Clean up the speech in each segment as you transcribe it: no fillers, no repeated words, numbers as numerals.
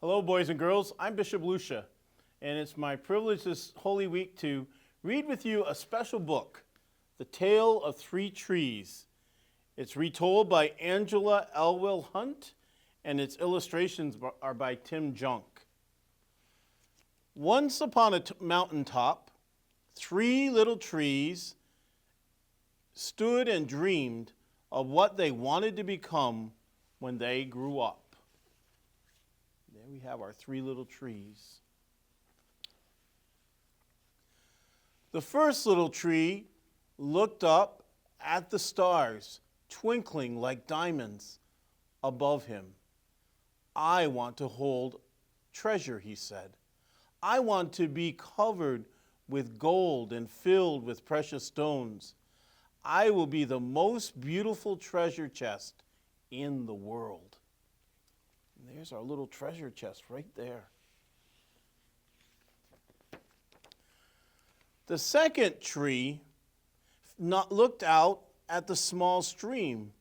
Hello, boys and girls. I'm Bishop Lucia, and it's my privilege this Holy Week to read with you a special book, The Tale of Three Trees. It's retold by Angela Elwell Hunt, and its illustrations are by Tim Junk. Once upon a mountaintop, three little trees stood and dreamed of what they wanted to become when they grew up. There we have our three little trees. The first little tree looked up at the stars, twinkling like diamonds above him. I want to hold treasure, he said. I want to be covered with gold and filled with precious stones. I will be the most beautiful treasure chest in the world. And there's our little treasure chest right there. The second tree looked out at the small stream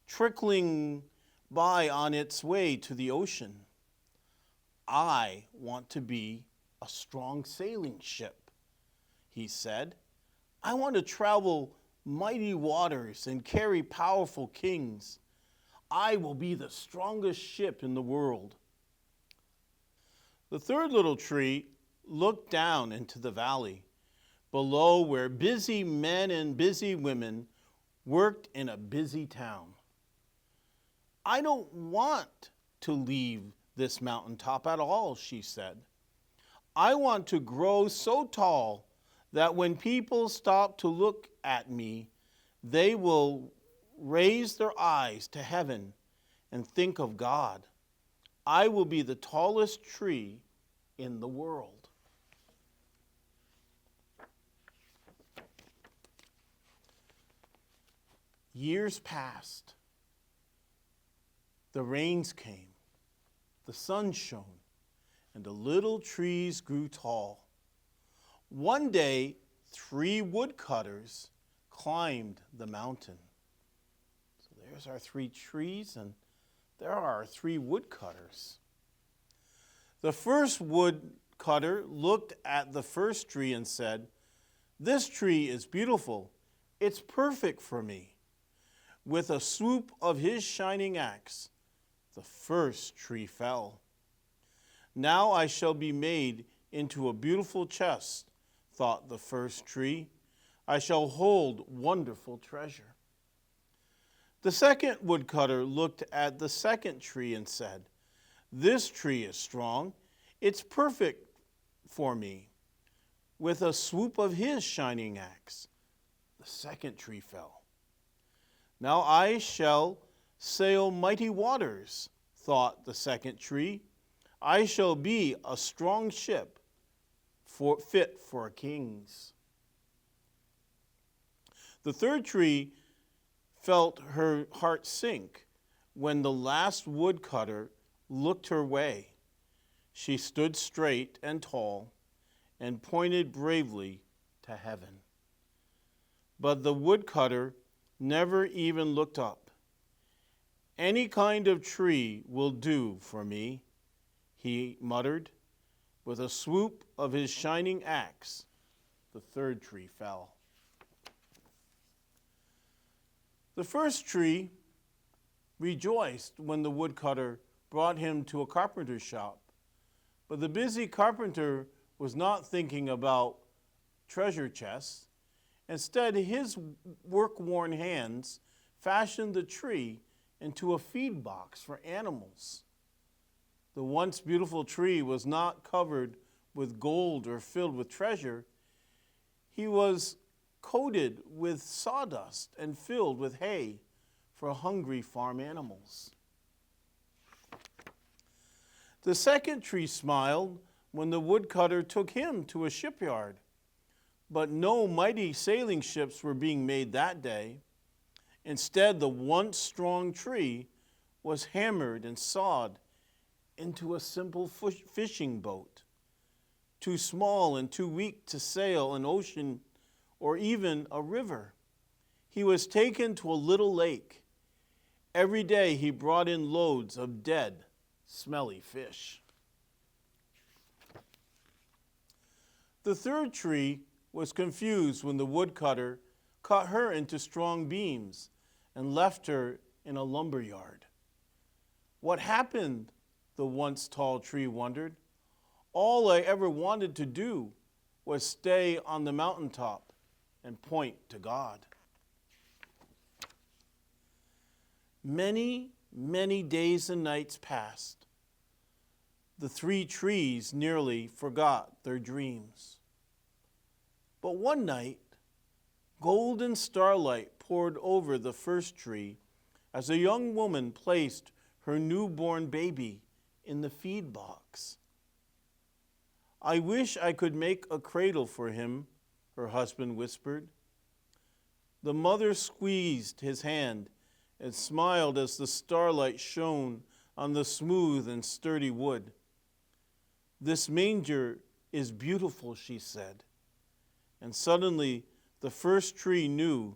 trickling by on its way to the ocean. I want to be a strong sailing ship, he said. I want to travel mighty waters and carry powerful kings. I will be the strongest ship in the world. The third little tree looked down into the valley, below where busy men and busy women worked in a busy town. I don't want to leave this mountaintop at all, she said. I want to grow so tall that when people stop to look at me, they will raise their eyes to heaven and think of God. I will be the tallest tree in the world. Years passed. The rains came. The sun shone. And the little trees grew tall. One day, 3 woodcutters climbed the mountain. So there's our 3 trees, and there are our 3 woodcutters. The first woodcutter looked at the first tree and said, "This tree is beautiful. It's perfect for me." With a swoop of his shining axe, the first tree fell. Now I shall be made into a beautiful chest, thought the first tree. I shall hold wonderful treasure. The second woodcutter looked at the second tree and said, "This tree is strong. It's perfect for me." With a swoop of his shining axe, the second tree fell. Now I shall sail mighty waters, thought the second tree. I shall be a strong ship fit for kings. The third tree felt her heart sink when the last woodcutter looked her way. She stood straight and tall and pointed bravely to heaven. But the woodcutter never even looked up. "Any kind of tree will do for me," he muttered. With a swoop of his shining axe, the third tree fell. The first tree rejoiced when the woodcutter brought him to a carpenter's shop. But the busy carpenter was not thinking about treasure chests. Instead, his work-worn hands fashioned the tree into a feed box for animals. The once beautiful tree was not covered with gold or filled with treasure. He was coated with sawdust and filled with hay for hungry farm animals. The second tree smiled when the woodcutter took him to a shipyard. But no mighty sailing ships were being made that day. Instead, the once strong tree was hammered and sawed into a simple fishing boat, too small and too weak to sail an ocean or even a river. He was taken to a little lake. Every day he brought in loads of dead, smelly fish. The third tree was confused when the woodcutter cut her into strong beams and left her in a lumber yard. What happened? The once tall tree wondered. All I ever wanted to do was stay on the mountaintop and point to God. Many, many days and nights passed. The three trees nearly forgot their dreams. But one night, golden starlight poured over the first tree as a young woman placed her newborn baby in the feed box. I wish I could make a cradle for him, her husband whispered. The mother squeezed his hand and smiled as the starlight shone on the smooth and sturdy wood. This manger is beautiful, she said. And suddenly the first tree knew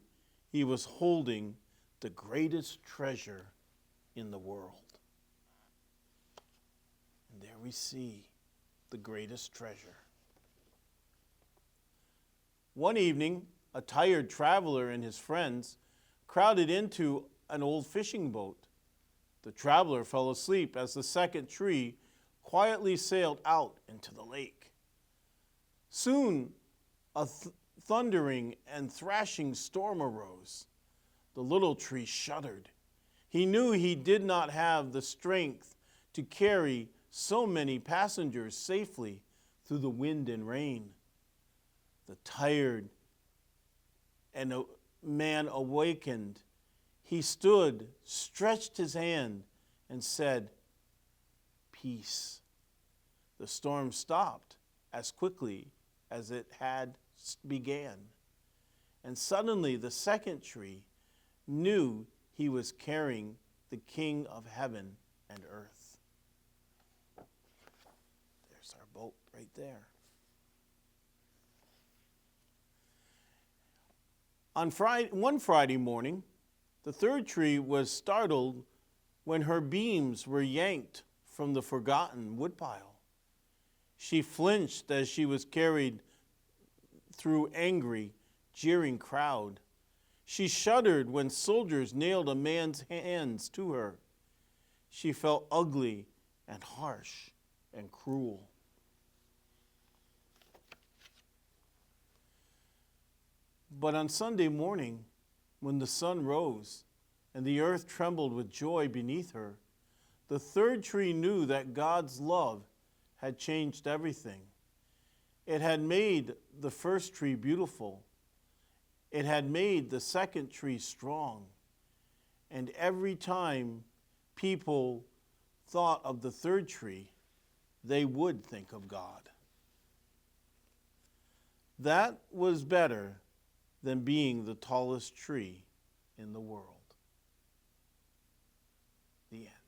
he was holding the greatest treasure in the world. And there we see the greatest treasure. One evening, a tired traveler and his friends crowded into an old fishing boat. The traveler fell asleep as the second tree quietly sailed out into the lake. Soon, a thundering and thrashing storm arose. The little tree shuddered. He knew he did not have the strength to carry so many passengers safely through the wind and rain. The tired man awakened. He stood, stretched his hand, and said, "Peace." The storm stopped as quickly as it had began. And suddenly the second tree knew he was carrying the King of heaven and earth. There's our boat right there. On one Friday morning, the third tree was startled when her beams were yanked from the forgotten woodpile. She flinched as she was carried through angry, jeering crowd. She shuddered when soldiers nailed a man's hands to her. She felt ugly and harsh and cruel. But on Sunday morning, when the sun rose and the earth trembled with joy beneath her, the third tree knew that God's love had changed everything. It had made the first tree beautiful. It had made the second tree strong. And every time people thought of the third tree, they would think of God. That was better than being the tallest tree in the world. The end.